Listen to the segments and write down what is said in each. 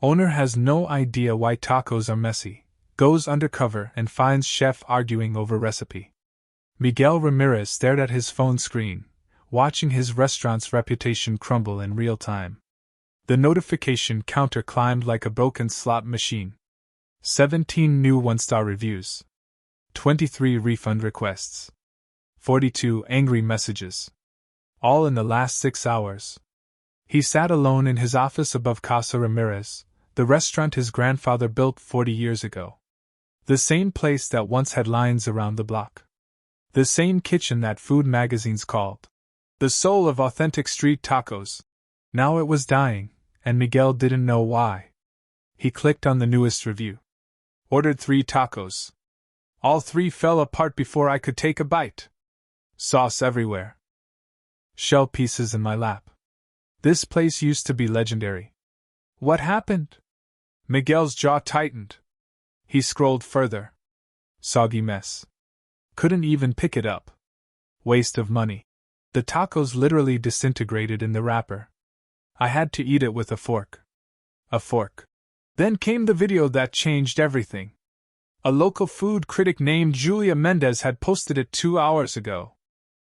Owner has no idea why tacos are messy, goes undercover and finds chef arguing over recipe. Miguel Ramirez stared at his phone screen, watching his restaurant's reputation crumble in real time. The notification counter climbed like a broken slot machine. 17 new one-star reviews. 23 refund requests. 42 angry messages. All in the last 6 hours. He sat alone in his office above Casa Ramirez, the restaurant his grandfather built 40 years ago. The same place that once had lines around the block. The same kitchen that food magazines called the soul of authentic street tacos. Now it was dying, and Miguel didn't know why. He clicked on the newest review. Ordered 3 tacos. All 3 fell apart before I could take a bite. Sauce everywhere. Shell pieces in my lap. This place used to be legendary. What happened? Miguel's jaw tightened. He scrolled further. Soggy mess. Couldn't even pick it up. Waste of money. The tacos literally disintegrated in the wrapper. I had to eat it with a fork. A fork. Then came the video that changed everything. A local food critic named Julia Mendez had posted it 2 hours ago.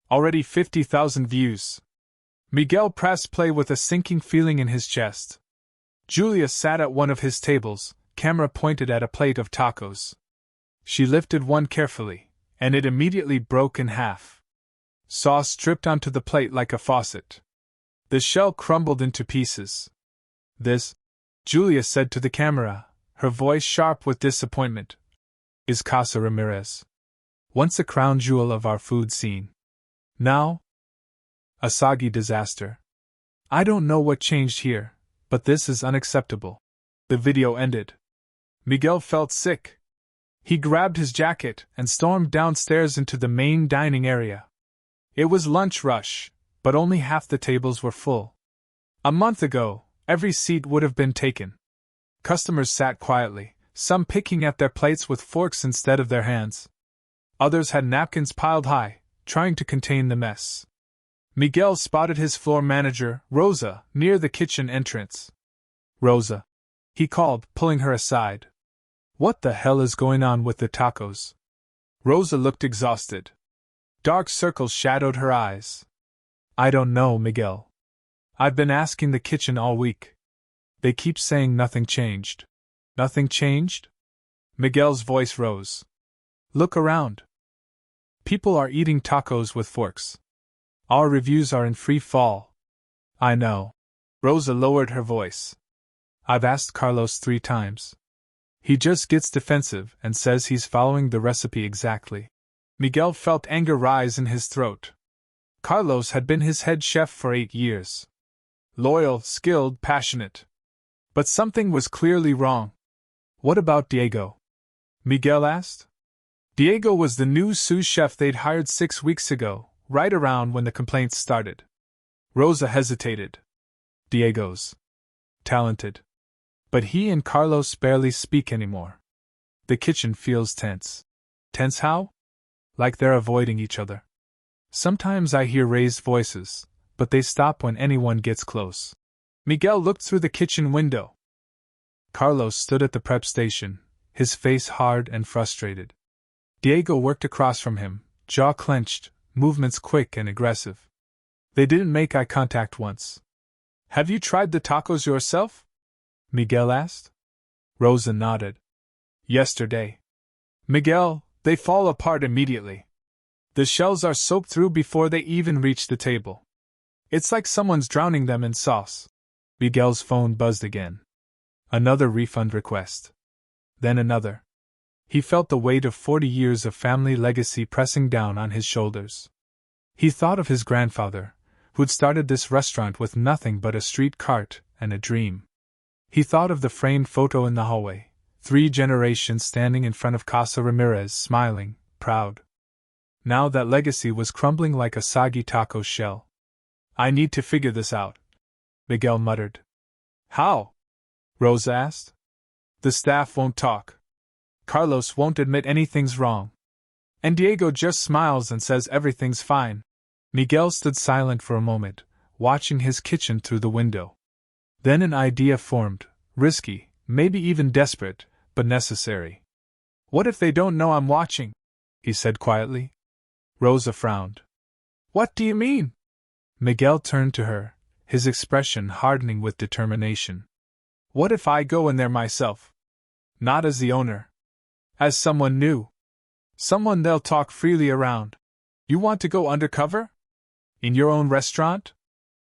Already 50,000 views. Miguel pressed play with a sinking feeling in his chest. Julia sat at one of his tables, camera pointed at a plate of tacos. She lifted one carefully, and it immediately broke in half. Sauce dripped onto the plate like a faucet. The shell crumbled into pieces. This, Julia said to the camera, her voice sharp with disappointment, is Casa Ramirez. Once a crown jewel of our food scene. Now, a soggy disaster. I don't know what changed here, but this is unacceptable. The video ended. Miguel felt sick. He grabbed his jacket and stormed downstairs into the main dining area. It was lunch rush, but only half the tables were full. A month ago, every seat would have been taken. Customers sat quietly, some picking at their plates with forks instead of their hands. Others had napkins piled high, trying to contain the mess. Miguel spotted his floor manager, Rosa, near the kitchen entrance. Rosa, he called, pulling her aside. What the hell is going on with the tacos? Rosa looked exhausted. Dark circles shadowed her eyes. I don't know, Miguel. I've been asking the kitchen all week. They keep saying nothing changed. Nothing changed? Miguel's voice rose. Look around. People are eating tacos with forks. Our reviews are in free fall. I know. Rosa lowered her voice. I've asked Carlos 3 times. He just gets defensive and says he's following the recipe exactly. Miguel felt anger rise in his throat. Carlos had been his head chef for 8 years. Loyal, skilled, passionate. But something was clearly wrong. What about Diego? Miguel asked. Diego was the new sous chef they'd hired 6 weeks ago, right around when the complaints started. Rosa hesitated. Diego's talented. But he and Carlos barely speak anymore. The kitchen feels tense. Tense how? Like they're avoiding each other. Sometimes I hear raised voices, but they stop when anyone gets close. Miguel looked through the kitchen window. Carlos stood at the prep station, his face hard and frustrated. Diego worked across from him, jaw clenched, movements quick and aggressive. They didn't make eye contact once. Have you tried the tacos yourself? Miguel asked. Rosa nodded. Yesterday. Miguel, they fall apart immediately. The shells are soaked through before they even reach the table. It's like someone's drowning them in sauce. Miguel's phone buzzed again. Another refund request. Then another. He felt the weight of 40 years of family legacy pressing down on his shoulders. He thought of his grandfather, who'd started this restaurant with nothing but a street cart and a dream. He thought of the framed photo in the hallway, 3 generations standing in front of Casa Ramirez, smiling, proud. Now that legacy was crumbling like a soggy taco shell. I need to figure this out, Miguel muttered. How? Rosa asked. The staff won't talk. Carlos won't admit anything's wrong. And Diego just smiles and says everything's fine. Miguel stood silent for a moment, watching his kitchen through the window. Then an idea formed, risky, maybe even desperate, but necessary. What if they don't know I'm watching? He said quietly. Rosa frowned. What do you mean? Miguel turned to her, his expression hardening with determination. What if I go in there myself? Not as the owner. As someone new. Someone they'll talk freely around. You want to go undercover? In your own restaurant?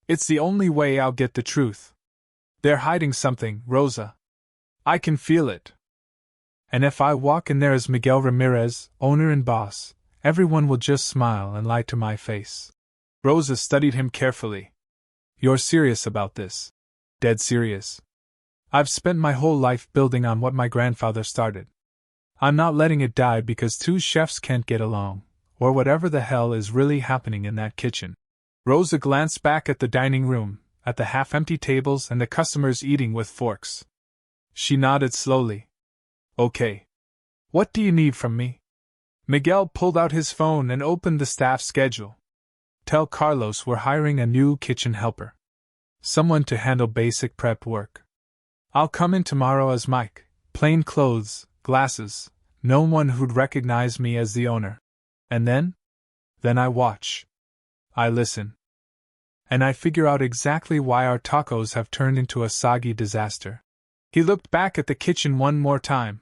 It's the only way I'll get the truth. They're hiding something, Rosa. I can feel it. And if I walk in there as Miguel Ramirez, owner and boss, everyone will just smile and lie to my face. Rosa studied him carefully. You're serious about this? Dead serious. I've spent my whole life building on what my grandfather started. I'm not letting it die because two chefs can't get along, or whatever the hell is really happening in that kitchen. Rosa glanced back at the dining room, at the half-empty tables and the customers eating with forks. She nodded slowly. Okay. What do you need from me? Miguel pulled out his phone and opened the staff schedule. Tell Carlos we're hiring a new kitchen helper. Someone to handle basic prep work. I'll come in tomorrow as Mike, plain clothes, glasses, no one who'd recognize me as the owner. And then? Then I watch. I listen. And I figure out exactly why our tacos have turned into a soggy disaster. He looked back at the kitchen one more time.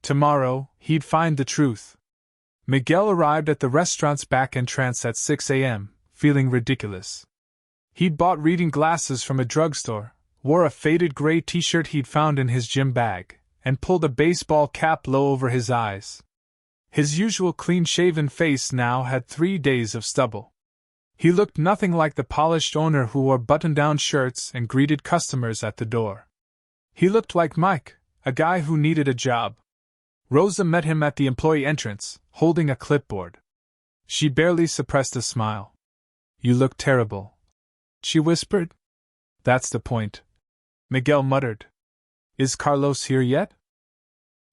Tomorrow, he'd find the truth. Miguel arrived at the restaurant's back entrance at 6 a.m., feeling ridiculous. He'd bought reading glasses from a drugstore, wore a faded gray t-shirt he'd found in his gym bag, and pulled a baseball cap low over his eyes. His usual clean-shaven face now had 3 days of stubble. He looked nothing like the polished owner who wore button-down shirts and greeted customers at the door. He looked like Mike, a guy who needed a job. Rosa met him at the employee entrance, holding a clipboard. She barely suppressed a smile. You look terrible, she whispered. That's the point, Miguel muttered. Is Carlos here yet?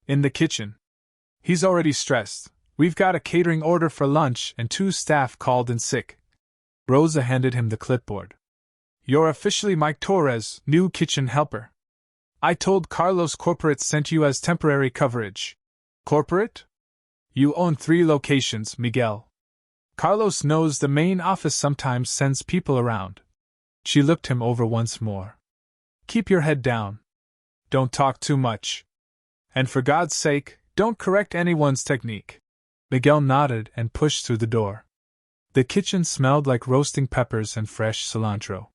In the kitchen. He's already stressed. We've got a catering order for lunch and 2 staff called in sick. Rosa handed him the clipboard. You're officially Mike Torres, new kitchen helper. I told Carlos corporate sent you as temporary coverage. Corporate? You own 3 locations, Miguel. Carlos knows the main office sometimes sends people around. She looked him over once more. Keep your head down. Don't talk too much. And for God's sake, don't correct anyone's technique. Miguel nodded and pushed through the door. The kitchen smelled like roasting peppers and fresh cilantro.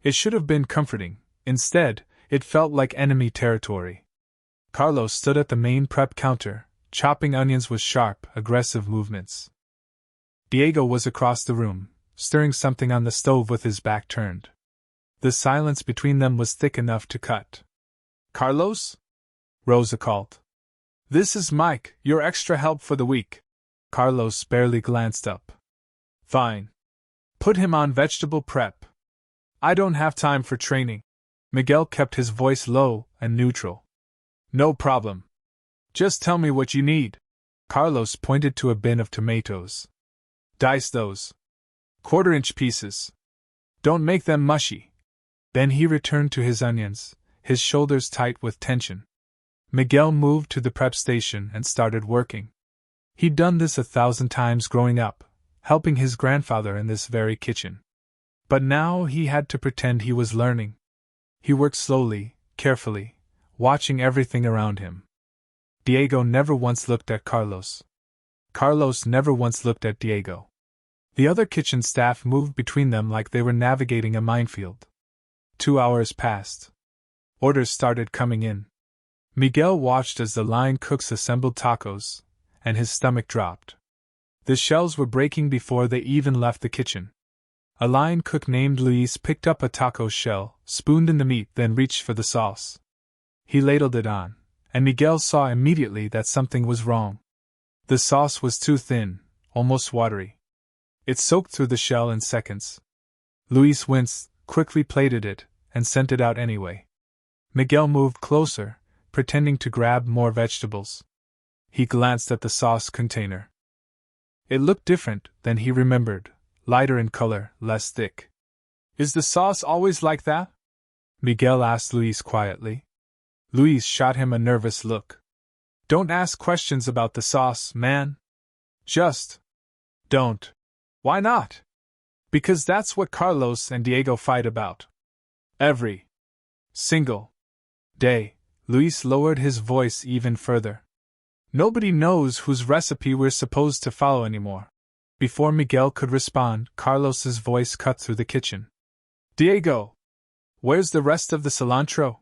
It should have been comforting. Instead, it felt like enemy territory. Carlos stood at the main prep counter, chopping onions with sharp, aggressive movements. Diego was across the room, stirring something on the stove with his back turned. The silence between them was thick enough to cut. Carlos? Rosa called. This is Mike, your extra help for the week. Carlos barely glanced up. Fine. Put him on vegetable prep. I don't have time for training. Miguel kept his voice low and neutral. No problem. Just tell me what you need. Carlos pointed to a bin of tomatoes. Dice those. 1/4-inch pieces. Don't make them mushy. Then he returned to his onions, his shoulders tight with tension. Miguel moved to the prep station and started working. He'd done this 1,000 times growing up, helping his grandfather in this very kitchen. But now he had to pretend he was learning. He worked slowly, carefully, watching everything around him. Diego never once looked at Carlos. Carlos never once looked at Diego. The other kitchen staff moved between them like they were navigating a minefield. 2 hours passed. Orders started coming in. Miguel watched as the line cooks assembled tacos, and his stomach dropped. The shells were breaking before they even left the kitchen. A line cook named Luis picked up a taco shell, spooned in the meat, then reached for the sauce. He ladled it on, and Miguel saw immediately that something was wrong. The sauce was too thin, almost watery. It soaked through the shell in seconds. Luis winced, quickly plated it, and sent it out anyway. Miguel moved closer, pretending to grab more vegetables. He glanced at the sauce container. It looked different than he remembered, lighter in color, less thick. Is the sauce always like that? Miguel asked Luis quietly. Luis shot him a nervous look. Don't ask questions about the sauce, man. Just don't. Why not? Because that's what Carlos and Diego fight about. Every single day. Luis lowered his voice even further. Nobody knows whose recipe we're supposed to follow anymore. Before Miguel could respond, Carlos's voice cut through the kitchen. Diego! Where's the rest of the cilantro?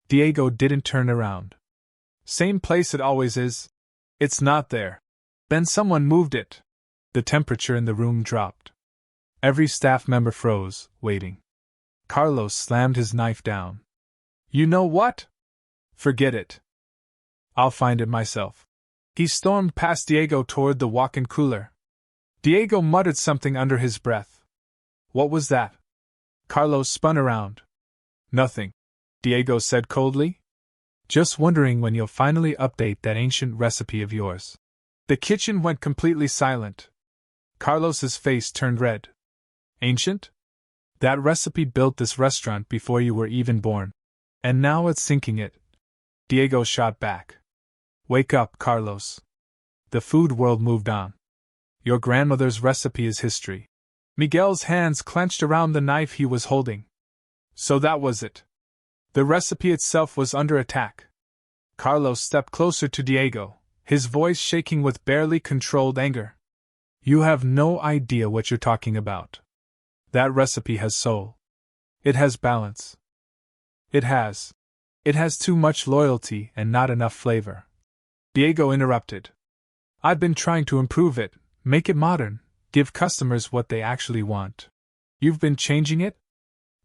Diego didn't turn around. Same place it always is. It's not there. Then someone moved it. The temperature in the room dropped. Every staff member froze, waiting. Carlos slammed his knife down. You know what? Forget it. I'll find it myself. He stormed past Diego toward the walk-in cooler. Diego muttered something under his breath. What was that? Carlos spun around. Nothing, Diego said coldly. Just wondering when you'll finally update that ancient recipe of yours. The kitchen went completely silent. Carlos's face turned red. Ancient? That recipe built this restaurant before you were even born. And now it's sinking it. Diego shot back. Wake up, Carlos. The food world moved on. Your grandmother's recipe is history. Miguel's hands clenched around the knife he was holding. So that was it. The recipe itself was under attack. Carlos stepped closer to Diego, his voice shaking with barely controlled anger. You have no idea what you're talking about. That recipe has soul. It has balance. It has too much loyalty and not enough flavor. Diego interrupted. I've been trying to improve it, make it modern, give customers what they actually want. You've been changing it?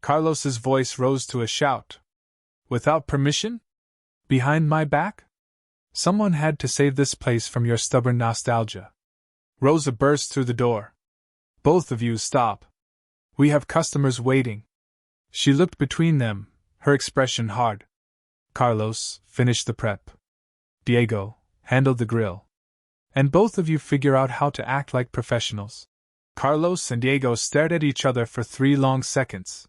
Carlos's voice rose to a shout. Without permission? Behind my back? Someone had to save this place from your stubborn nostalgia. Rosa burst through the door. Both of you stop. We have customers waiting. She looked between them, her expression hard. Carlos, finish the prep. Diego, handle the grill. And both of you figure out how to act like professionals. Carlos and Diego stared at each other for 3 long seconds.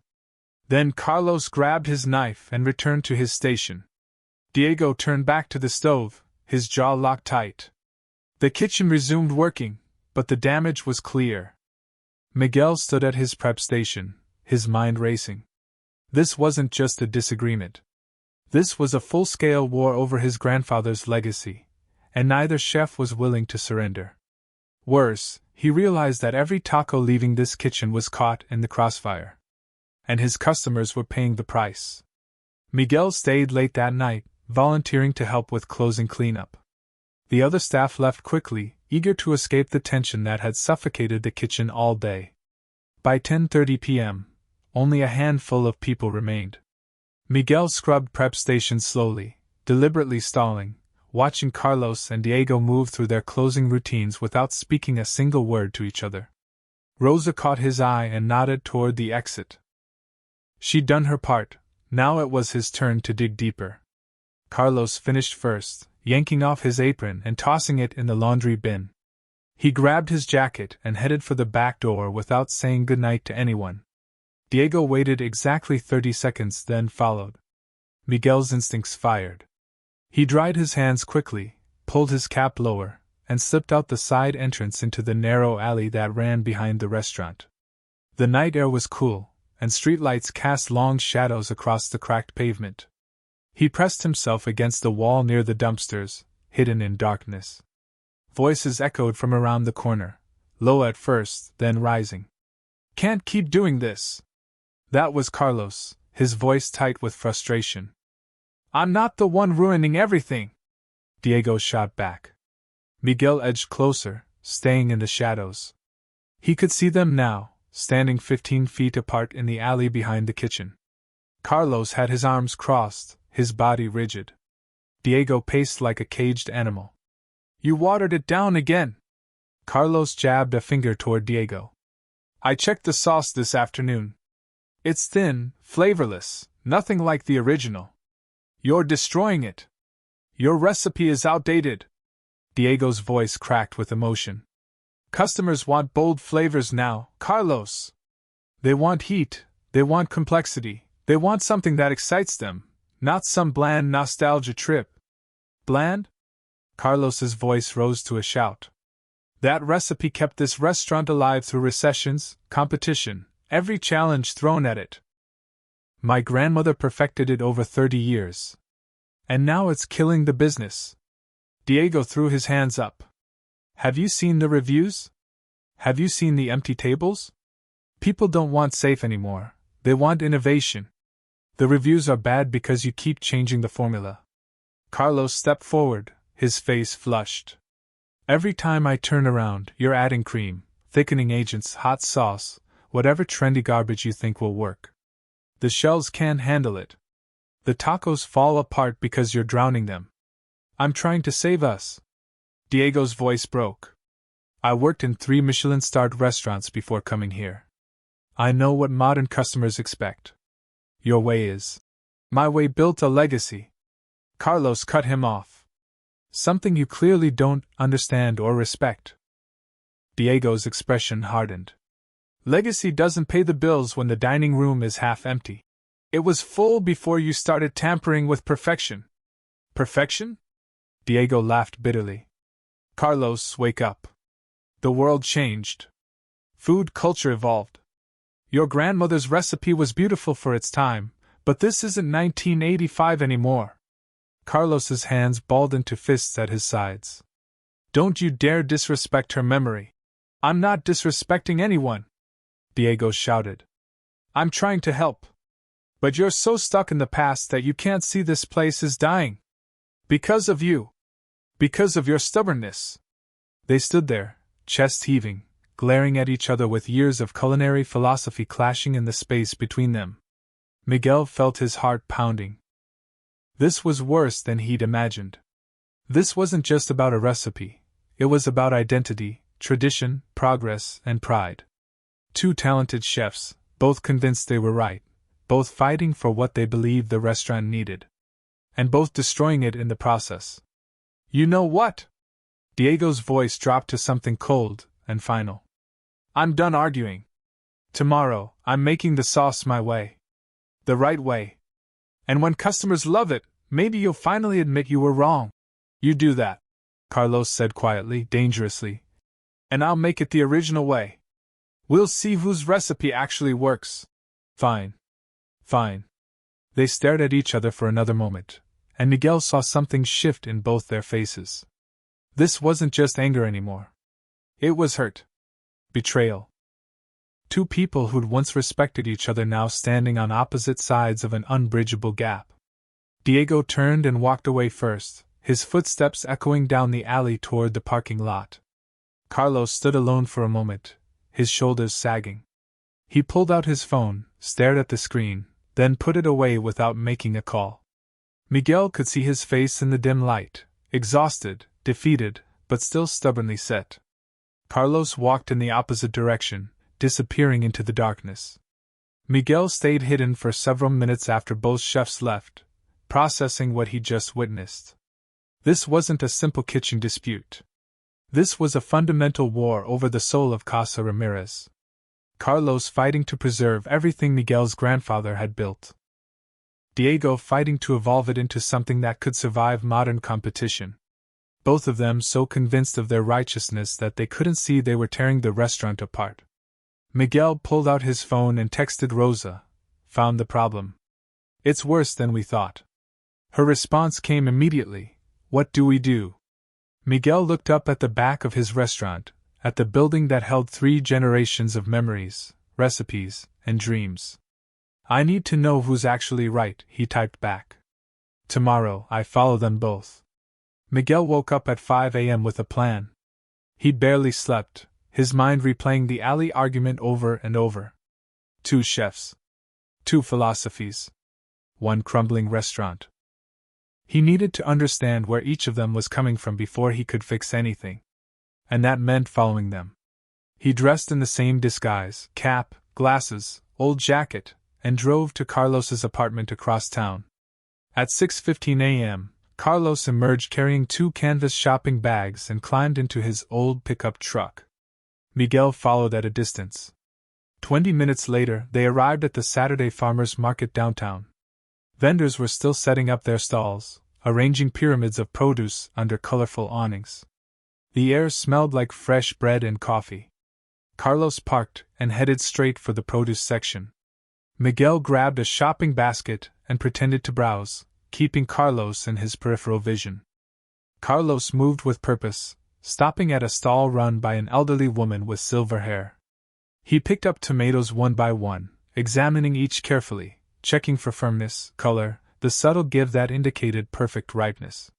Then Carlos grabbed his knife and returned to his station. Diego turned back to the stove, his jaw locked tight. The kitchen resumed working, but the damage was clear. Miguel stood at his prep station, his mind racing. This wasn't just a disagreement. This was a full-scale war over his grandfather's legacy, and neither chef was willing to surrender. Worse, he realized that every taco leaving this kitchen was caught in the crossfire. And his customers were paying the price. Miguel stayed late that night, volunteering to help with closing cleanup. The other staff left quickly, eager to escape the tension that had suffocated the kitchen all day. By 10:30 p.m., only a handful of people remained. Miguel scrubbed prep station slowly, deliberately stalling, watching Carlos and Diego move through their closing routines without speaking a single word to each other. Rosa caught his eye and nodded toward the exit. She'd done her part, now it was his turn to dig deeper. Carlos finished first, yanking off his apron and tossing it in the laundry bin. He grabbed his jacket and headed for the back door without saying goodnight to anyone. Diego waited exactly 30 seconds, then followed. Miguel's instincts fired. He dried his hands quickly, pulled his cap lower, and slipped out the side entrance into the narrow alley that ran behind the restaurant. The night air was cool, and streetlights cast long shadows across the cracked pavement. He pressed himself against the wall near the dumpsters, hidden in darkness. Voices echoed from around the corner, low at first, then rising. Can't keep doing this. That was Carlos, his voice tight with frustration. I'm not the one ruining everything, Diego shot back. Miguel edged closer, staying in the shadows. He could see them now, standing 15 feet apart in the alley behind the kitchen. Carlos had his arms crossed, his body rigid. Diego paced like a caged animal. You watered it down again. Carlos jabbed a finger toward Diego. I checked the sauce this afternoon. It's thin, flavorless, nothing like the original. You're destroying it. Your recipe is outdated. Diego's voice cracked with emotion. Customers want bold flavors now, Carlos. They want heat, they want complexity, they want something that excites them, Not some bland nostalgia trip. Bland? Carlos's voice rose to a shout. That recipe kept this restaurant alive through recessions, competition, every challenge thrown at it. My grandmother perfected it over 30 years. And now it's killing the business. Diego threw his hands up. Have you seen the reviews? Have you seen the empty tables? People don't want safe anymore, they want innovation. The reviews are bad because you keep changing the formula. Carlos stepped forward, his face flushed. Every time I turn around, you're adding cream, thickening agents, hot sauce, whatever trendy garbage you think will work. The shelves can't handle it. The tacos fall apart because you're drowning them. I'm trying to save us. Diego's voice broke. I worked in 3 Michelin-starred restaurants before coming here. I know what modern customers expect. Your way is. My way built a legacy. Carlos cut him off. Something you clearly don't understand or respect. Diego's expression hardened. Legacy doesn't pay the bills when the dining room is half empty. It was full before you started tampering with perfection. Perfection? Diego laughed bitterly. Carlos, wake up. The world changed. Food culture evolved. Your grandmother's recipe was beautiful for its time, but this isn't 1985 anymore. Carlos's hands balled into fists at his sides. Don't you dare disrespect her memory. I'm not disrespecting anyone, Diego shouted. I'm trying to help. But you're so stuck in the past that you can't see this place is dying. Because of you. Because of your stubbornness. They stood there, chest heaving, glaring at each other with years of culinary philosophy clashing in the space between them. Miguel felt his heart pounding. This was worse than he'd imagined. This wasn't just about a recipe, it was about identity, tradition, progress, and pride. 2 talented chefs, both convinced they were right, both fighting for what they believed the restaurant needed. And both destroying it in the process. You know what? Diego's voice dropped to something cold and final. I'm done arguing. Tomorrow, I'm making the sauce my way. The right way. And when customers love it, maybe you'll finally admit you were wrong. You do that, Carlos said quietly, dangerously. And I'll make it the original way. We'll see whose recipe actually works. Fine. Fine. They stared at each other for another moment, and Miguel saw something shift in both their faces. This wasn't just anger anymore. It was hurt. Betrayal. 2 people who'd once respected each other now standing on opposite sides of an unbridgeable gap. Diego turned and walked away first, his footsteps echoing down the alley toward the parking lot. Carlos stood alone for a moment, his shoulders sagging. He pulled out his phone, stared at the screen, then put it away without making a call. Miguel could see his face in the dim light, exhausted, defeated, but still stubbornly set. Carlos walked in the opposite direction, disappearing into the darkness. Miguel stayed hidden for several minutes after both chefs left, processing what he just witnessed. This wasn't a simple kitchen dispute. This was a fundamental war over the soul of Casa Ramirez. Carlos fighting to preserve everything Miguel's grandfather had built. Diego fighting to evolve it into something that could survive modern competition. Both of them so convinced of their righteousness that they couldn't see they were tearing the restaurant apart. Miguel pulled out his phone and texted Rosa, "Found the problem. It's worse than we thought." Her response came immediately, "What do we do?" Miguel looked up at the back of his restaurant, at the building that held 3 generations of memories, recipes, and dreams. "I need to know who's actually right," he typed back. "Tomorrow, I follow them both." Miguel woke up at 5 a.m. with a plan. He'd barely slept, his mind replaying the alley argument over and over. 2 chefs. 2 philosophies. 1 crumbling restaurant. He needed to understand where each of them was coming from before he could fix anything. And that meant following them. He dressed in the same disguise, cap, glasses, old jacket, and drove to Carlos's apartment across town. At 6:15 a.m., Carlos emerged carrying 2 canvas shopping bags and climbed into his old pickup truck. Miguel followed at a distance. 20 minutes later, they arrived at the Saturday Farmers Market downtown. Vendors were still setting up their stalls, arranging pyramids of produce under colorful awnings. The air smelled like fresh bread and coffee. Carlos parked and headed straight for the produce section. Miguel grabbed a shopping basket and pretended to browse, keeping Carlos in his peripheral vision. Carlos moved with purpose, stopping at a stall run by an elderly woman with silver hair. He picked up tomatoes one by one, examining each carefully, checking for firmness, color, the subtle give that indicated perfect ripeness.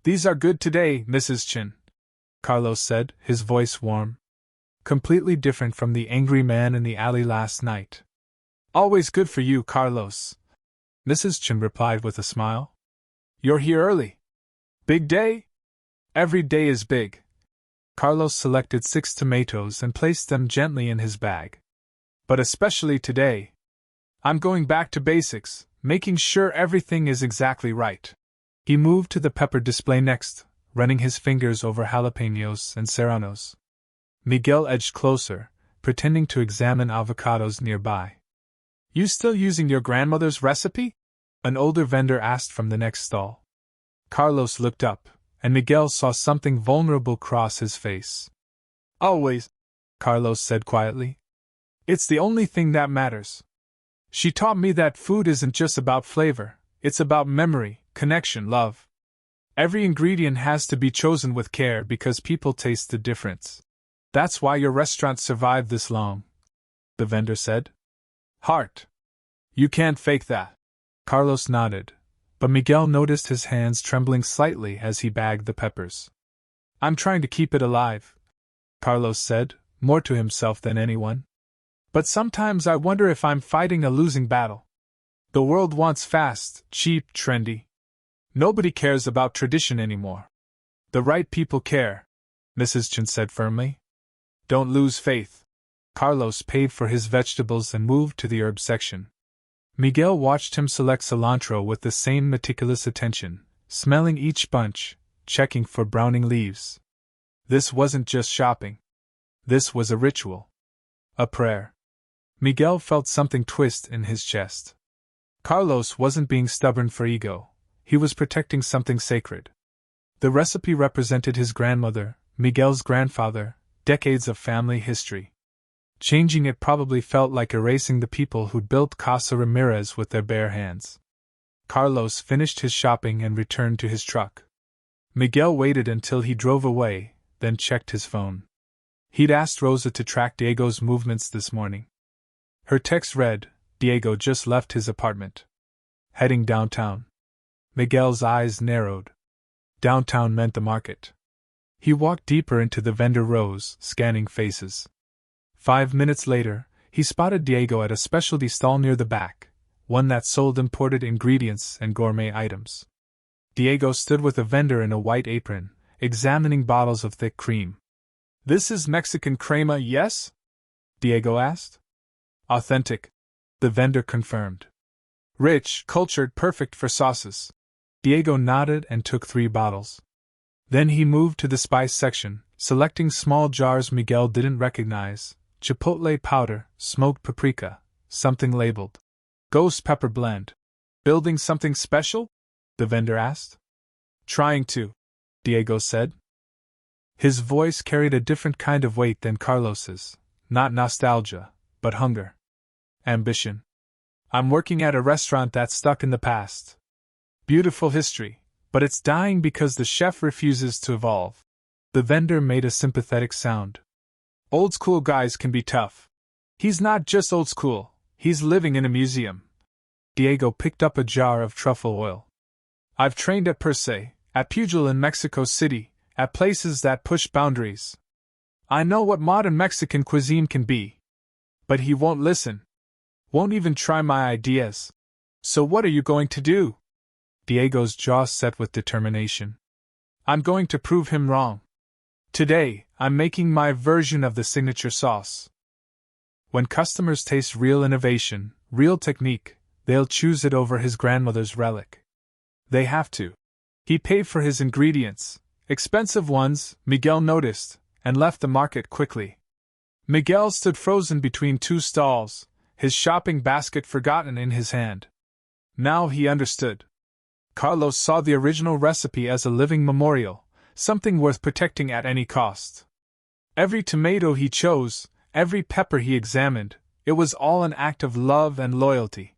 "These are good today, Mrs. Chin," Carlos said, his voice warm. Completely different from the angry man in the alley last night. "Always good for you, Carlos," Mrs. Chin replied with a smile. "You're here early. Big day?" "Every day is big." Carlos selected 6 tomatoes and placed them gently in his bag. "But especially today. I'm going back to basics, making sure everything is exactly right." He moved to the pepper display next, running his fingers over jalapenos and serranos. Miguel edged closer, pretending to examine avocados nearby. "You still using your grandmother's recipe?" an older vendor asked from the next stall. Carlos looked up, and Miguel saw something vulnerable cross his face. "Always," Carlos said quietly. "It's the only thing that matters. She taught me that food isn't just about flavor, it's about memory, connection, love. Every ingredient has to be chosen with care because people taste the difference. That's why your restaurant survived this long," the vendor said. "Heart. You can't fake that." Carlos nodded, but Miguel noticed his hands trembling slightly as he bagged the peppers. "I'm trying to keep it alive," Carlos said, more to himself than anyone. "But sometimes I wonder if I'm fighting a losing battle. The world wants fast, cheap, trendy. Nobody cares about tradition anymore. The right people care," Mrs. Chen said firmly. "Don't lose faith." Carlos paid for his vegetables and moved to the herb section. Miguel watched him select cilantro with the same meticulous attention, smelling each bunch, checking for browning leaves. This wasn't just shopping. This was a ritual. A prayer. Miguel felt something twist in his chest. Carlos wasn't being stubborn for ego, he was protecting something sacred. The recipe represented his grandmother, Miguel's grandfather, decades of family history. Changing it probably felt like erasing the people who'd built Casa Ramirez with their bare hands. Carlos finished his shopping and returned to his truck. Miguel waited until he drove away, then checked his phone. He'd asked Rosa to track Diego's movements this morning. Her text read, "Diego just left his apartment. Heading downtown." Miguel's eyes narrowed. Downtown meant the market. He walked deeper into the vendor rows, scanning faces. 5 minutes later, he spotted Diego at a specialty stall near the back, one that sold imported ingredients and gourmet items. Diego stood with a vendor in a white apron, examining bottles of thick cream. "This is Mexican crema, yes?" Diego asked. "Authentic," the vendor confirmed. "Rich, cultured, perfect for sauces." Diego nodded and took 3 bottles. Then he moved to the spice section, selecting small jars Miguel didn't recognize. Chipotle powder, smoked paprika, something labeled Ghost Pepper Blend. "Building something special?" the vendor asked. "Trying to," Diego said. His voice carried a different kind of weight than Carlos's, not nostalgia, but hunger. Ambition. "I'm working at a restaurant that's stuck in the past. Beautiful history, but it's dying because the chef refuses to evolve." The vendor made a sympathetic sound. "Old school guys can be tough. He's not just old school, he's living in a museum." Diego picked up a jar of truffle oil. "I've trained at Per Se, at Pugil in Mexico City, at places that push boundaries. I know what modern Mexican cuisine can be. But he won't listen. Won't even try my ideas. So what are you going to do?" Diego's jaw set with determination. "I'm going to prove him wrong. Today, I'm making my version of the signature sauce. When customers taste real innovation, real technique, they'll choose it over his grandmother's relic. They have to." He paid for his ingredients, expensive ones, Miguel noticed, and left the market quickly. Miguel stood frozen between 2 stalls, his shopping basket forgotten in his hand. Now he understood. Carlos saw the original recipe as a living memorial, something worth protecting at any cost. Every tomato he chose, every pepper he examined, it was all an act of love and loyalty.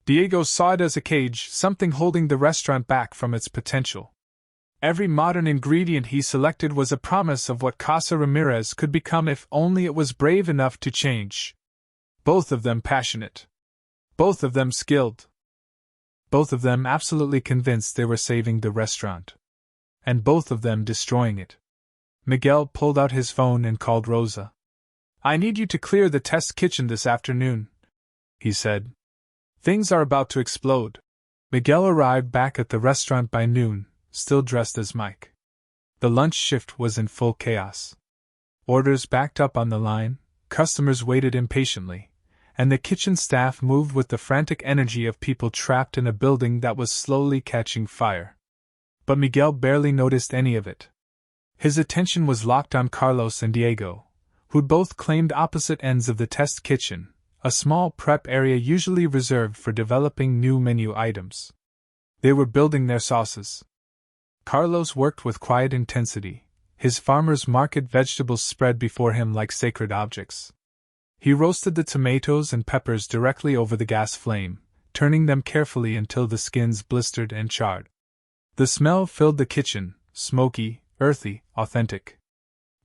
Diego saw it as a cage, something holding the restaurant back from its potential. Every modern ingredient he selected was a promise of what Casa Ramirez could become if only it was brave enough to change. Both of them passionate. Both of them skilled. Both of them absolutely convinced they were saving the restaurant. And both of them destroying it. Miguel pulled out his phone and called Rosa. "I need you to clear the test kitchen this afternoon," he said. "Things are about to explode." Miguel arrived back at the restaurant by noon, still dressed as Mike. The lunch shift was in full chaos. Orders backed up on the line, customers waited impatiently, and the kitchen staff moved with the frantic energy of people trapped in a building that was slowly catching fire. But Miguel barely noticed any of it. His attention was locked on Carlos and Diego, who'd both claimed opposite ends of the test kitchen, a small prep area usually reserved for developing new menu items. They were building their sauces. Carlos worked with quiet intensity, his farmer's market vegetables spread before him like sacred objects. He roasted the tomatoes and peppers directly over the gas flame, turning them carefully until the skins blistered and charred. The smell filled the kitchen, smoky, earthy, authentic.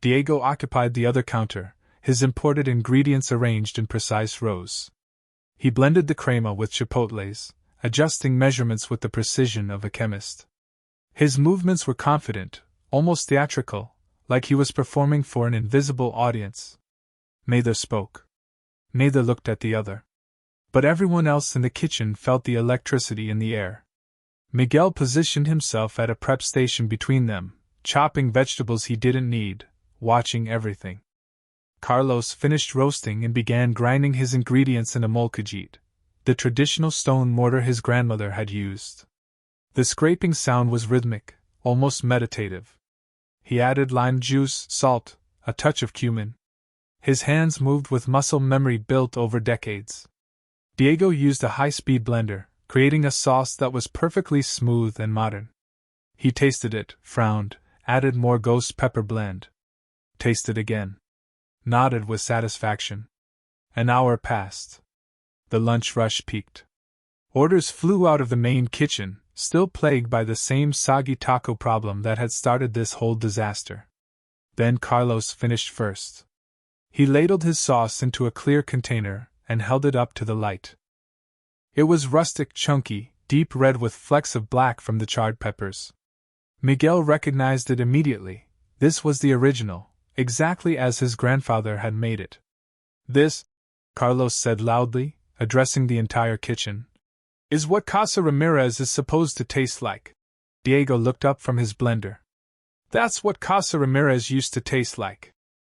Diego occupied the other counter, his imported ingredients arranged in precise rows. He blended the crema with chipotles, adjusting measurements with the precision of a chemist. His movements were confident, almost theatrical, like he was performing for an invisible audience. Neither spoke. Neither looked at the other. But everyone else in the kitchen felt the electricity in the air. Miguel positioned himself at a prep station between them, chopping vegetables he didn't need, watching everything. Carlos finished roasting and began grinding his ingredients in a molcajete, the traditional stone mortar his grandmother had used. The scraping sound was rhythmic, almost meditative. He added lime juice, salt, a touch of cumin. His hands moved with muscle memory built over decades. Diego used a high-speed blender, creating a sauce that was perfectly smooth and modern. He tasted it, frowned, added more ghost pepper blend. Tasted again. Nodded with satisfaction. An hour passed. The lunch rush peaked. Orders flew out of the main kitchen, still plagued by the same soggy taco problem that had started this whole disaster. Then Carlos finished first. He ladled his sauce into a clear container and held it up to the light. It was rustic, chunky, deep red with flecks of black from the charred peppers. Miguel recognized it immediately. This was the original, exactly as his grandfather had made it. "This," Carlos said loudly, addressing the entire kitchen, "is what Casa Ramirez is supposed to taste like." Diego looked up from his blender. "That's what Casa Ramirez used to taste like."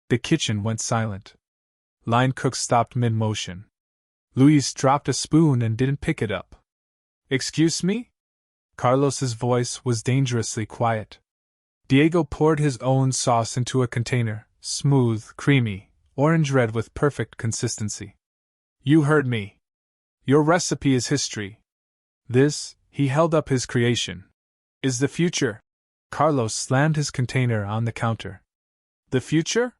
The kitchen went silent. Line cook stopped mid-motion. Luis dropped a spoon and didn't pick it up. "Excuse me?" Carlos's voice was dangerously quiet. Diego poured his own sauce into a container, smooth, creamy, orange-red with perfect consistency. "You heard me. Your recipe is history. This," he held up his creation, "is the future." Carlos slammed his container on the counter. "The future?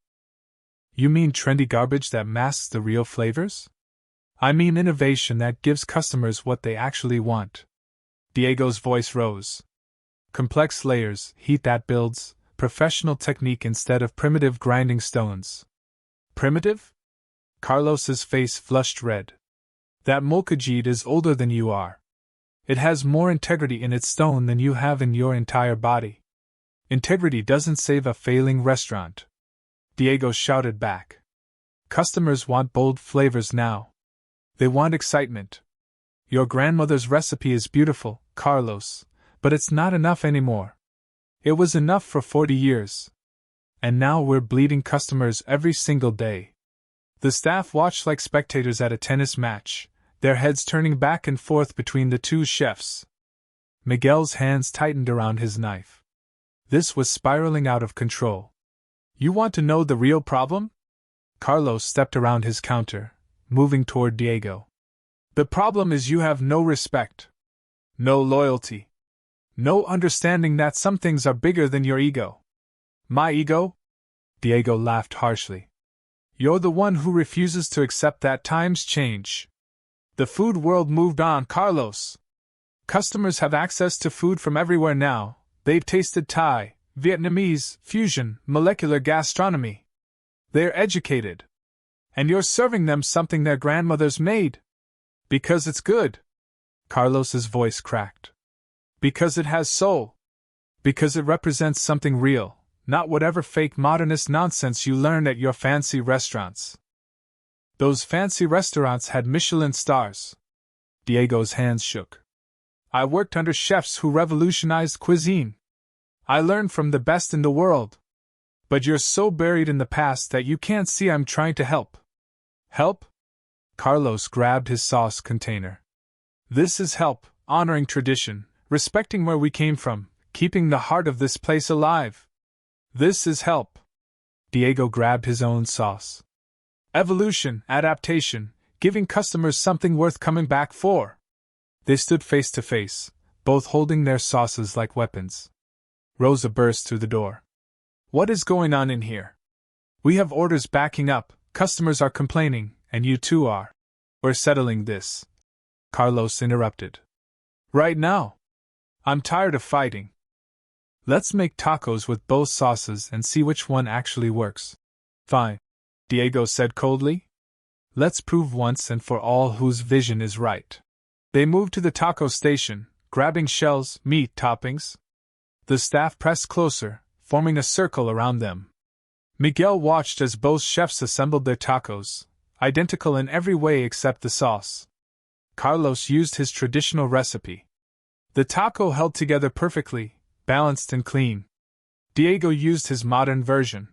You mean trendy garbage that masks the real flavors?" "I mean innovation that gives customers what they actually want." Diego's voice rose. "Complex layers, heat that builds, professional technique instead of primitive grinding stones." "Primitive?" Carlos's face flushed red. "That molcajete is older than you are. It has more integrity in its stone than you have in your entire body. Integrity doesn't save a failing restaurant." Diego shouted back. "Customers want bold flavors now. They want excitement. Your grandmother's recipe is beautiful, Carlos, but it's not enough anymore. It was enough for 40 years. And now we're bleeding customers every single day." The staff watched like spectators at a tennis match, their heads turning back and forth between the two chefs. Miguel's hands tightened around his knife. This was spiraling out of control. "You want to know the real problem?" Carlos stepped around his counter, moving toward Diego. The problem is you have no respect, no loyalty, no understanding that some things are bigger than your ego. My ego? Diego laughed harshly. You're the one who refuses to accept that times change. The food world moved on, Carlos. Customers have access to food from everywhere now. They've tasted Thai, Vietnamese, fusion, molecular gastronomy. They're educated. And you're serving them something their grandmothers made. Because it's good. Carlos's voice cracked. Because it has soul. Because it represents something real, not whatever fake modernist nonsense you learned at your fancy restaurants. Those fancy restaurants had Michelin stars. Diego's hands shook. I worked under chefs who revolutionized cuisine. I learned from the best in the world. But you're so buried in the past that you can't see I'm trying to help. Help? Carlos grabbed his sauce container. This is help, honoring tradition, respecting where we came from, keeping the heart of this place alive. This is help. Diego grabbed his own sauce. Evolution, adaptation, giving customers something worth coming back for. They stood face to face, both holding their sauces like weapons. Rosa burst through the door. What is going on in here? We have orders backing up, customers are complaining, and you two are. We're settling this. Carlos interrupted. Right now. I'm tired of fighting. Let's make tacos with both sauces and see which one actually works. Fine, Diego said coldly. Let's prove once and for all whose vision is right. They moved to the taco station, grabbing shells, meat toppings. The staff pressed closer, forming a circle around them. Miguel watched as both chefs assembled their tacos, identical in every way except the sauce. Carlos used his traditional recipe. The taco held together perfectly, balanced and clean. Diego used his modern version.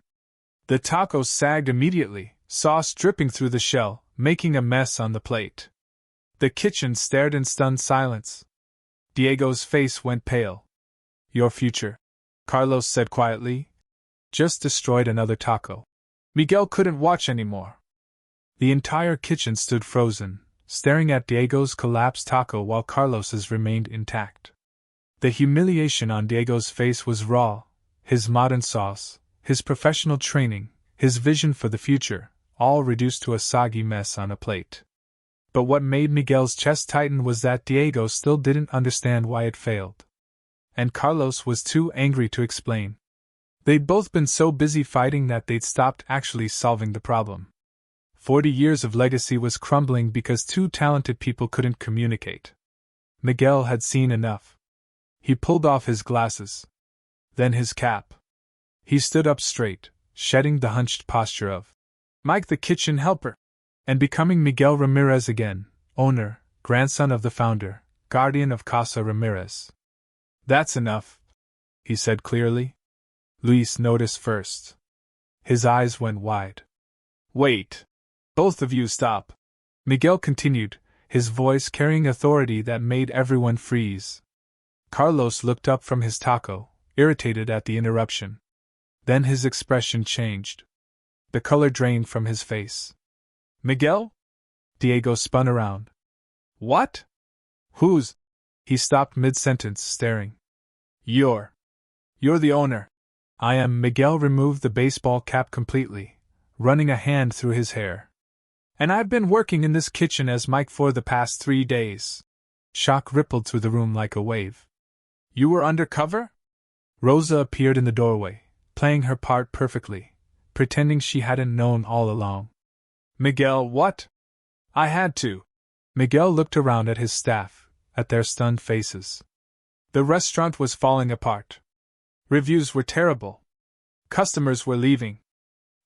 The tacos sagged immediately, sauce dripping through the shell, making a mess on the plate. The kitchen stared in stunned silence. Diego's face went pale. Your future, Carlos said quietly, just destroyed another taco. Miguel couldn't watch anymore. The entire kitchen stood frozen, staring at Diego's collapsed taco while Carlos's remained intact. The humiliation on Diego's face was raw, his modern sauce, his professional training, his vision for the future, all reduced to a soggy mess on a plate. But what made Miguel's chest tighten was that Diego still didn't understand why it failed. And Carlos was too angry to explain. They'd both been so busy fighting that they'd stopped actually solving the problem. 40 years of legacy was crumbling because two talented people couldn't communicate. Miguel had seen enough. He pulled off his glasses. Then his cap. He stood up straight, shedding the hunched posture of Mike the kitchen helper, and becoming Miguel Ramirez again, owner, grandson of the founder, guardian of Casa Ramirez. That's enough, he said clearly. Luis noticed first. His eyes went wide. Wait. Both of you stop. Miguel continued, his voice carrying authority that made everyone freeze. Carlos looked up from his taco, irritated at the interruption. Then his expression changed. The color drained from his face. Miguel? Diego spun around. What? Who's? He stopped mid-sentence, staring. You're the owner. I am. Miguel removed the baseball cap completely, running a hand through his hair. And I've been working in this kitchen as Mike for the past 3 days. Shock rippled through the room like a wave. You were undercover? Rosa appeared in the doorway, playing her part perfectly, pretending she hadn't known all along. Miguel, what? I had to. Miguel looked around at his staff, at their stunned faces. The restaurant was falling apart. Reviews were terrible. Customers were leaving.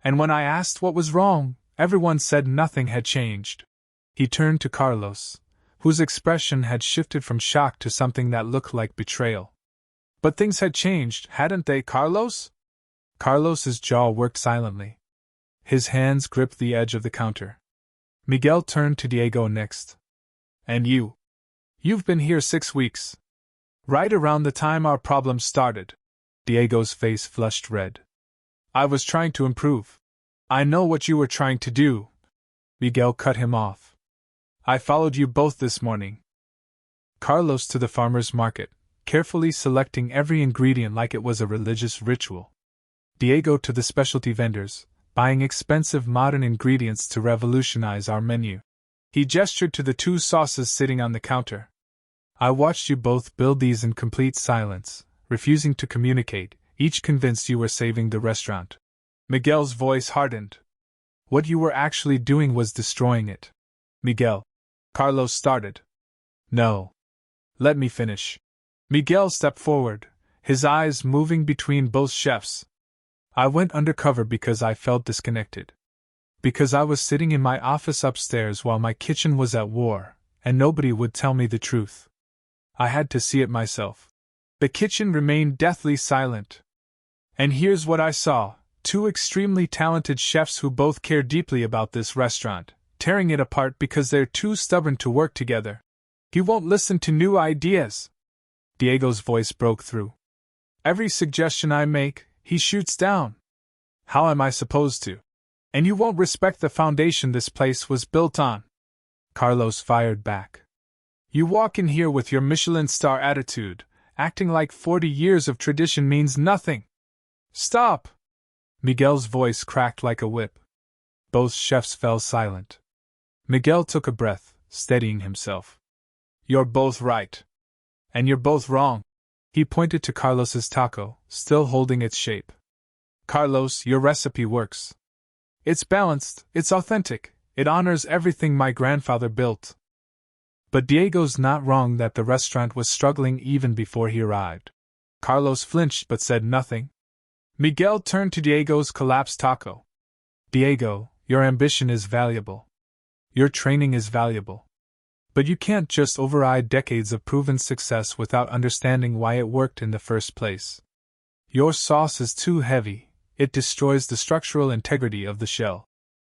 And when I asked what was wrong, everyone said nothing had changed. He turned to Carlos, whose expression had shifted from shock to something that looked like betrayal. But things had changed, hadn't they, Carlos? Carlos's jaw worked silently. His hands gripped the edge of the counter. Miguel turned to Diego next. And you? You've been here 6 weeks. Right around the time our problem started. Diego's face flushed red. I was trying to improve. I know what you were trying to do. Miguel cut him off. I followed you both this morning. Carlos to the farmer's market, carefully selecting every ingredient like it was a religious ritual. Diego to the specialty vendors, buying expensive modern ingredients to revolutionize our menu. He gestured to the 2 sauces sitting on the counter. I watched you both build these in complete silence, refusing to communicate, each convinced you were saving the restaurant. Miguel's voice hardened. What you were actually doing was destroying it. Miguel. Carlos started. No. Let me finish. Miguel stepped forward, his eyes moving between both chefs. I went undercover because I felt disconnected. Because I was sitting in my office upstairs while my kitchen was at war, and nobody would tell me the truth. I had to see it myself. The kitchen remained deathly silent. And here's what I saw: 2 extremely talented chefs who both care deeply about this restaurant, tearing it apart because they're too stubborn to work together. He won't listen to new ideas. Diego's voice broke through. Every suggestion I make, he shoots down. How am I supposed to? And you won't respect the foundation this place was built on. Carlos fired back. You walk in here with your Michelin star attitude, acting like 40 years of tradition means nothing. Stop! Miguel's voice cracked like a whip. Both chefs fell silent. Miguel took a breath, steadying himself. You're both right. And you're both wrong. He pointed to Carlos's taco, still holding its shape. Carlos, your recipe works. It's balanced, it's authentic, it honors everything my grandfather built. But Diego's not wrong that the restaurant was struggling even before he arrived. Carlos flinched but said nothing. Miguel turned to Diego's collapsed taco. Diego, your ambition is valuable. Your training is valuable. But you can't just override decades of proven success without understanding why it worked in the first place. Your sauce is too heavy, it destroys the structural integrity of the shell.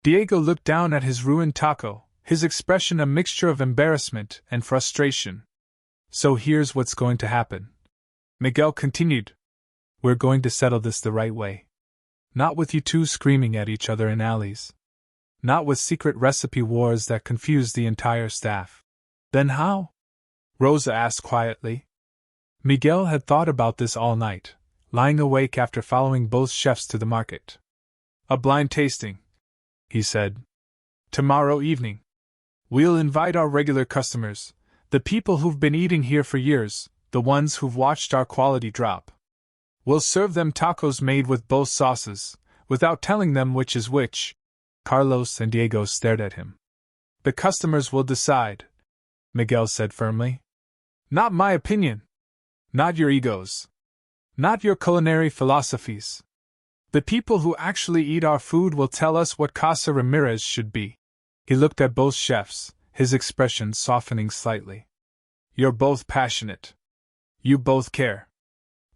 Diego looked down at his ruined taco, his expression a mixture of embarrassment and frustration. So here's what's going to happen. Miguel continued. We're going to settle this the right way. Not with you 2 screaming at each other in alleys. Not with secret recipe wars that confuse the entire staff. Then how? Rosa asked quietly. Miguel had thought about this all night, lying awake after following both chefs to the market. A blind tasting, he said. Tomorrow evening. We'll invite our regular customers, the people who've been eating here for years, the ones who've watched our quality drop. We'll serve them tacos made with both sauces, without telling them which is which. Carlos and Diego stared at him. The customers will decide, Miguel said firmly. Not my opinion. Not your egos. Not your culinary philosophies. The people who actually eat our food will tell us what Casa Ramirez should be. He looked at both chefs, his expression softening slightly. You're both passionate. You both care.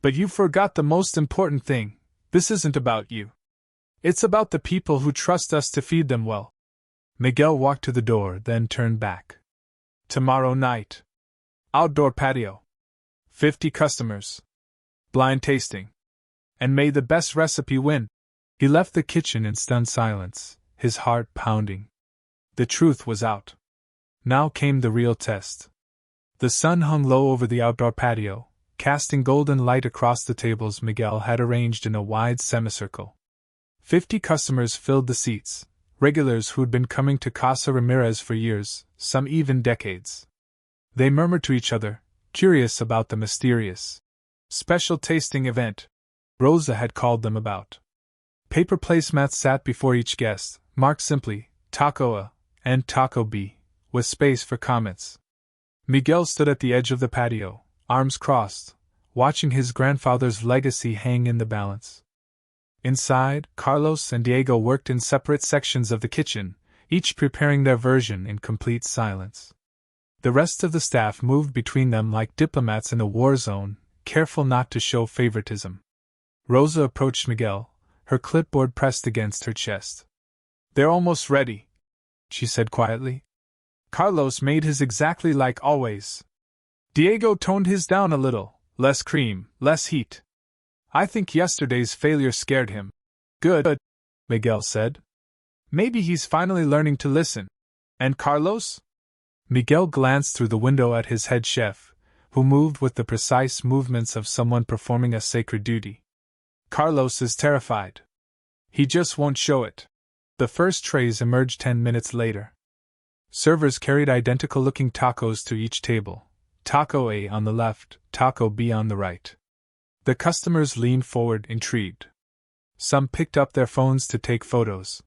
But you forgot the most important thing. This isn't about you. It's about the people who trust us to feed them well. Miguel walked to the door, then turned back. Tomorrow night. Outdoor patio. 50 customers. Blind tasting. And may the best recipe win. He left the kitchen in stunned silence, his heart pounding. The truth was out. Now came the real test. The sun hung low over the outdoor patio, casting golden light across the tables Miguel had arranged in a wide semicircle. 50 customers filled the seats, regulars who'd been coming to Casa Ramirez for years, some even decades. They murmured to each other, curious about the mysterious special tasting event Rosa had called them about. Paper placemats sat before each guest, marked simply, Taco A and Taco B, with space for comments. Miguel stood at the edge of the patio, arms crossed, watching his grandfather's legacy hang in the balance. Inside, Carlos and Diego worked in separate sections of the kitchen, each preparing their version in complete silence. The rest of the staff moved between them like diplomats in a war zone, careful not to show favoritism. Rosa approached Miguel, her clipboard pressed against her chest. They're almost ready, she said quietly. Carlos made his exactly like always. Diego toned his down a little, less cream, less heat. I think yesterday's failure scared him. Good, Miguel said. Maybe he's finally learning to listen. And Carlos? Miguel glanced through the window at his head chef, who moved with the precise movements of someone performing a sacred duty. Carlos is terrified. He just won't show it. The first trays emerged 10 minutes later. Servers carried identical-looking tacos to each table, Taco A on the left, Taco B on the right. The customers leaned forward, intrigued. Some picked up their phones to take photos.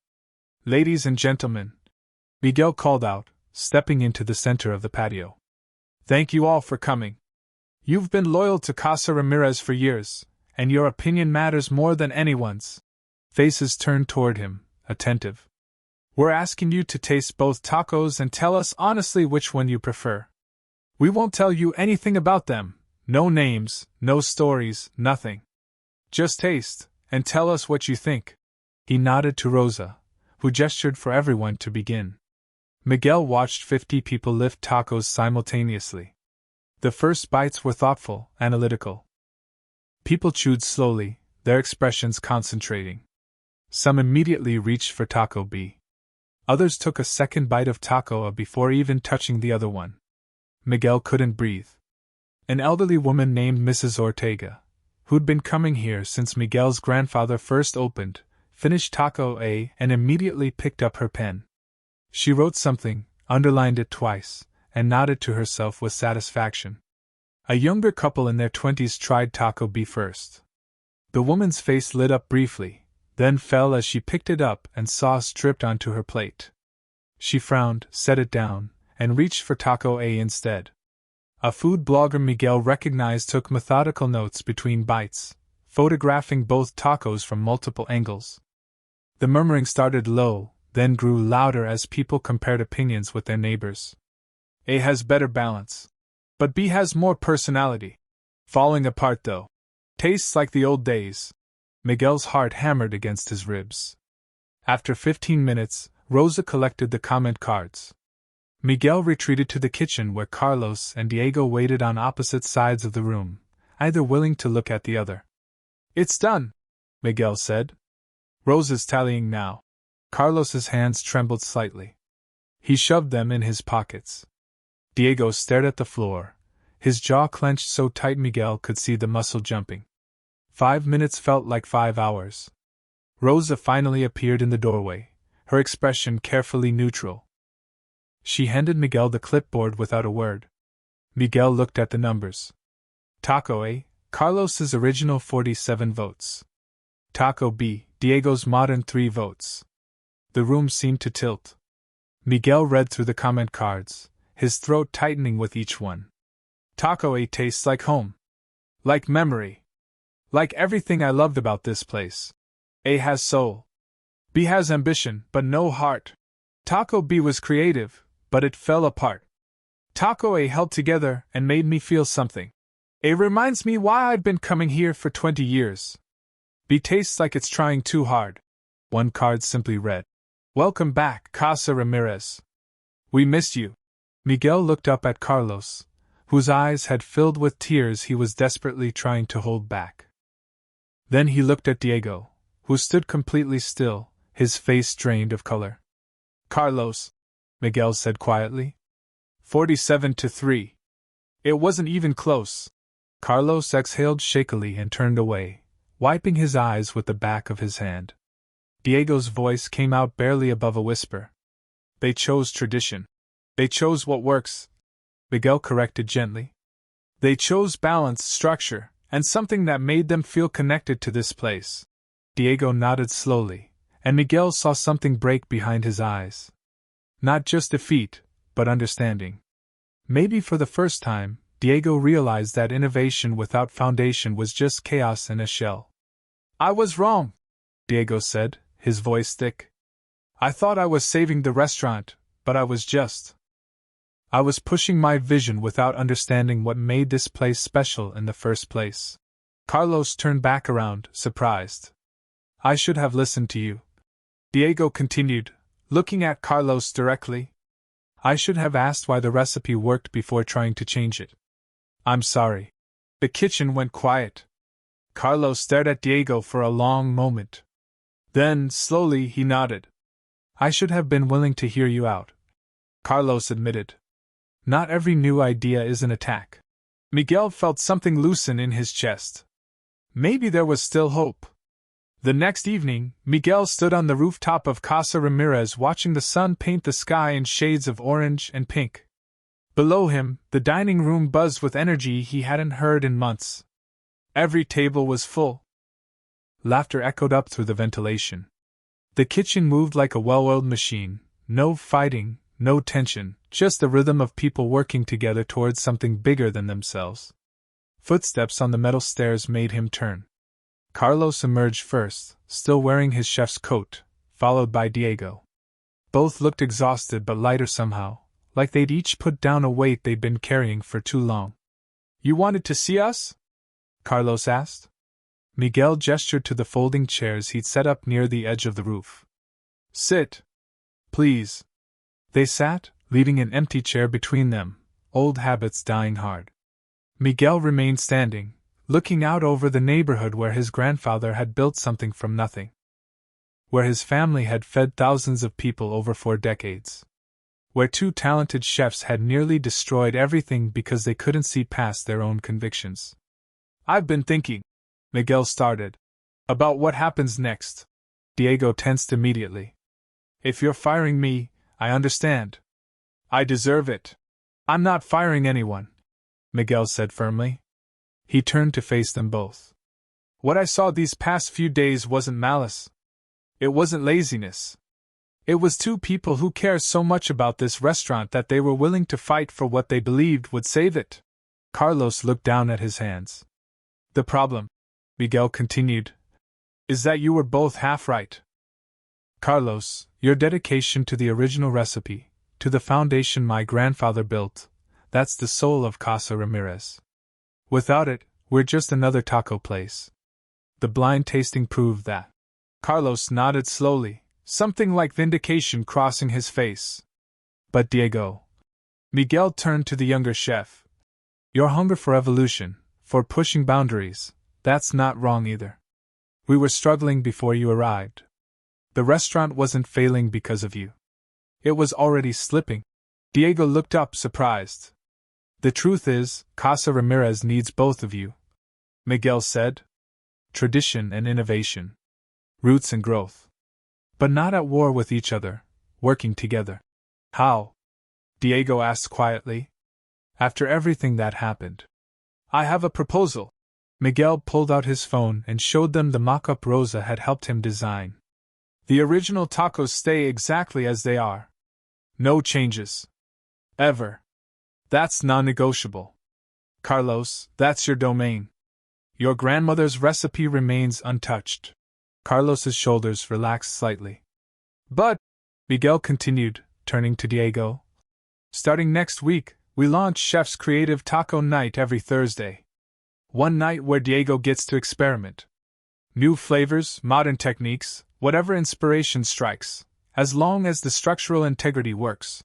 "Ladies and gentlemen," Miguel called out, stepping into the center of the patio. "Thank you all for coming. You've been loyal to Casa Ramirez for years, and your opinion matters more than anyone's." Faces turned toward him, attentive. "We're asking you to taste both tacos and tell us honestly which one you prefer. We won't tell you anything about them, no names, no stories, nothing. Just taste, and tell us what you think." He nodded to Rosa, who gestured for everyone to begin. Miguel watched 50 people lift tacos simultaneously. The first bites were thoughtful, analytical. People chewed slowly, their expressions concentrating. Some immediately reached for Taco B. Others took a second bite of Taco A before even touching the other one. Miguel couldn't breathe. An elderly woman named Mrs. Ortega, who'd been coming here since Miguel's grandfather first opened, finished Taco A and immediately picked up her pen. She wrote something, underlined it twice, and nodded to herself with satisfaction. A younger couple in their 20s tried Taco B first. The woman's face lit up briefly, then fell as she picked it up and sauce dripped onto her plate. She frowned, set it down, and reached for Taco A instead. A food blogger Miguel recognized took methodical notes between bites, photographing both tacos from multiple angles. The murmuring started low, then grew louder as people compared opinions with their neighbors. A has better balance, but B has more personality. Falling apart though. Tastes like the old days. Miguel's heart hammered against his ribs. After 15 minutes, Rosa collected the comment cards. Miguel retreated to the kitchen where Carlos and Diego waited on opposite sides of the room, either willing to look at the other. "It's done," Miguel said. "Rosa's tallying now." Carlos's hands trembled slightly. He shoved them in his pockets. Diego stared at the floor, his jaw clenched so tight Miguel could see the muscle jumping. 5 minutes felt like 5 hours. Rosa finally appeared in the doorway, her expression carefully neutral. She handed Miguel the clipboard without a word. Miguel looked at the numbers. Taco A, Carlos's original 47 votes. Taco B, Diego's modern 3 votes. The room seemed to tilt. Miguel read through the comment cards, his throat tightening with each one. Taco A tastes like home. Like memory. Like everything I loved about this place. A has soul. B has ambition, but no heart. Taco B was creative, but it fell apart. Taco A held together and made me feel something. A reminds me why I've been coming here for 20 years. B tastes like it's trying too hard. One card simply read, "Welcome back, Casa Ramirez. We missed you." Miguel looked up at Carlos, whose eyes had filled with tears he was desperately trying to hold back. Then he looked at Diego, who stood completely still, his face drained of color. "Carlos," Miguel said quietly. 47-3. It wasn't even close. Carlos exhaled shakily and turned away, wiping his eyes with the back of his hand. Diego's voice came out barely above a whisper. "They chose tradition. They chose what works," Miguel corrected gently. "They chose balance, structure, and something that made them feel connected to this place." Diego nodded slowly, and Miguel saw something break behind his eyes. Not just defeat, but understanding. Maybe for the first time, Diego realized that innovation without foundation was just chaos in a shell. "I was wrong," Diego said, his voice thick. "I thought I was saving the restaurant, but I was pushing my vision without understanding what made this place special in the first place." Carlos turned back around, surprised. "I should have listened to you," Diego continued, looking at Carlos directly. "I should have asked why the recipe worked before trying to change it. I'm sorry." The kitchen went quiet. Carlos stared at Diego for a long moment. Then, slowly, he nodded. "I should have been willing to hear you out," Carlos admitted. Not every new idea is an attack. Miguel felt something loosen in his chest. Maybe there was still hope. The next evening, Miguel stood on the rooftop of Casa Ramirez watching the sun paint the sky in shades of orange and pink. Below him, the dining room buzzed with energy he hadn't heard in months. Every table was full. Laughter echoed up through the ventilation. The kitchen moved like a well-oiled machine. No fighting, no tension, just the rhythm of people working together towards something bigger than themselves. Footsteps on the metal stairs made him turn. Carlos emerged first, still wearing his chef's coat, followed by Diego. Both looked exhausted but lighter somehow, like they'd each put down a weight they'd been carrying for too long. "You wanted to see us?" Carlos asked. Miguel gestured to the folding chairs he'd set up near the edge of the roof. "Sit. Please." They sat, leaving an empty chair between them, old habits dying hard. Miguel remained standing, looking out over the neighborhood where his grandfather had built something from nothing. Where his family had fed thousands of people over 4 decades. Where 2 talented chefs had nearly destroyed everything because they couldn't see past their own convictions. "I've been thinking," Miguel started, "about what happens next." Diego tensed immediately. "If you're firing me, I understand. I deserve it. I'm not firing anyone," Miguel said firmly. He turned to face them both. "What I saw these past few days wasn't malice. It wasn't laziness. It was 2 people who care so much about this restaurant that they were willing to fight for what they believed would save it." Carlos looked down at his hands. "The problem," Miguel continued, "is that you were both half right. Carlos, your dedication to the original recipe, to the foundation my grandfather built, that's the soul of Casa Ramirez. Without it, we're just another taco place. The blind tasting proved that." Carlos nodded slowly, something like vindication crossing his face. "But Diego," Miguel turned to the younger chef, "your hunger for evolution, for pushing boundaries, that's not wrong either. We were struggling before you arrived. The restaurant wasn't failing because of you. It was already slipping." Diego looked up surprised. "The truth is, Casa Ramirez needs both of you," Miguel said. "Tradition and innovation. Roots and growth. But not at war with each other, working together." "How?" Diego asked quietly. "After everything that happened. I have a proposal." Miguel pulled out his phone and showed them the mock-up Rosa had helped him design. "The original tacos stay exactly as they are. No changes. Ever. That's non-negotiable. Carlos, that's your domain. Your grandmother's recipe remains untouched." Carlos's shoulders relaxed slightly. "But," Miguel continued, turning to Diego, "starting next week, we launch Chef's Creative Taco Night every Thursday. One night where Diego gets to experiment. New flavors, modern techniques, whatever inspiration strikes, as long as the structural integrity works."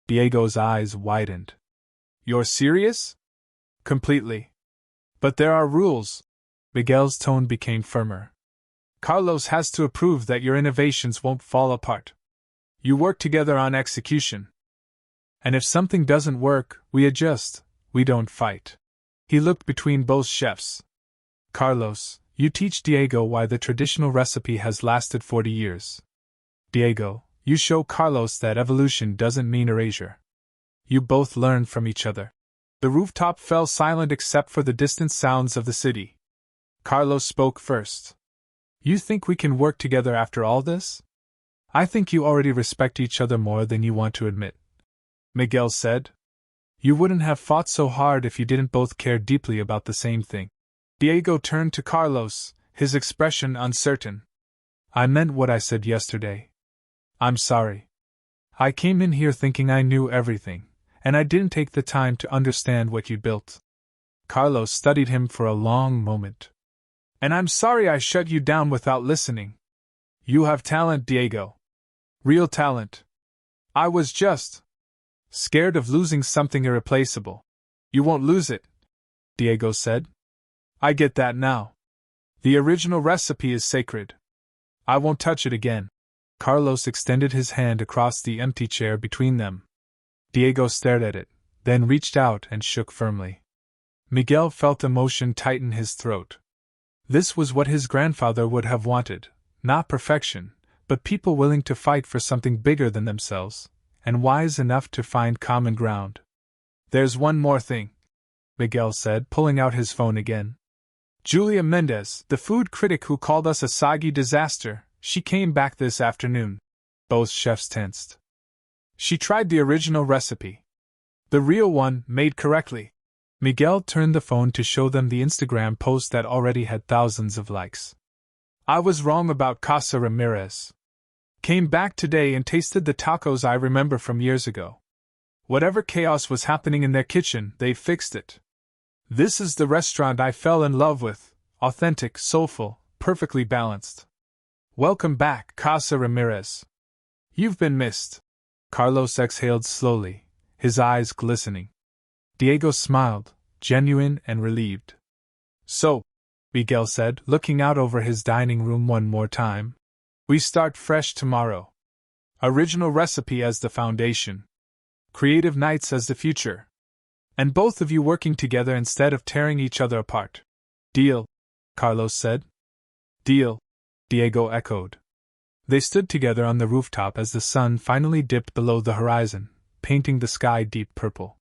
Diego's eyes widened. "You're serious?" "Completely. But there are rules." Miguel's tone became firmer. "Carlos has to approve that your innovations won't fall apart. You work together on execution. And if something doesn't work, we adjust, we don't fight." He looked between both chefs. "Carlos, you teach Diego why the traditional recipe has lasted 40 years. Diego, you show Carlos that evolution doesn't mean erasure. You both learn from each other." The rooftop fell silent except for the distant sounds of the city. Carlos spoke first. "You think we can work together after all this?" "I think you already respect each other more than you want to admit," Miguel said. "You wouldn't have fought so hard if you didn't both care deeply about the same thing." Diego turned to Carlos, his expression uncertain. "I meant what I said yesterday. I'm sorry. I came in here thinking I knew everything, and I didn't take the time to understand what you built." Carlos studied him for a long moment. "And I'm sorry I shut you down without listening. You have talent, Diego. Real talent. I was just scared of losing something irreplaceable." "You won't lose it," Diego said. "I get that now. The original recipe is sacred. I won't touch it again." Carlos extended his hand across the empty chair between them. Diego stared at it, then reached out and shook firmly. Miguel felt emotion tighten his throat. This was what his grandfather would have wanted, not perfection, but people willing to fight for something bigger than themselves, and wise enough to find common ground. "There's one more thing," Miguel said, pulling out his phone again. "Julia Mendez, the food critic who called us a soggy disaster, she came back this afternoon." Both chefs tensed. "She tried the original recipe. The real one, made correctly." Miguel turned the phone to show them the Instagram post that already had thousands of likes. "I was wrong about Casa Ramirez. Came back today and tasted the tacos I remember from years ago. Whatever chaos was happening in their kitchen, they fixed it. This is the restaurant I fell in love with, authentic, soulful, perfectly balanced. Welcome back, Casa Ramirez. You've been missed." Carlos exhaled slowly, his eyes glistening. Diego smiled, genuine and relieved. "So," Miguel said, looking out over his dining room one more time, "we start fresh tomorrow. Original recipe as the foundation. Creative nights as the future. And both of you working together instead of tearing each other apart." "Deal," Carlos said. "Deal," Diego echoed. They stood together on the rooftop as the sun finally dipped below the horizon, painting the sky deep purple.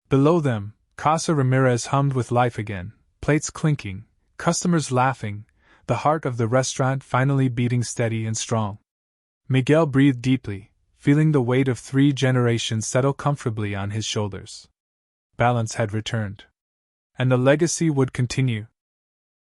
Below them, Casa Ramirez hummed with life again, plates clinking, customers laughing, the heart of the restaurant finally beating steady and strong. Miguel breathed deeply, feeling the weight of 3 generations settle comfortably on his shoulders. Balance had returned. And the legacy would continue,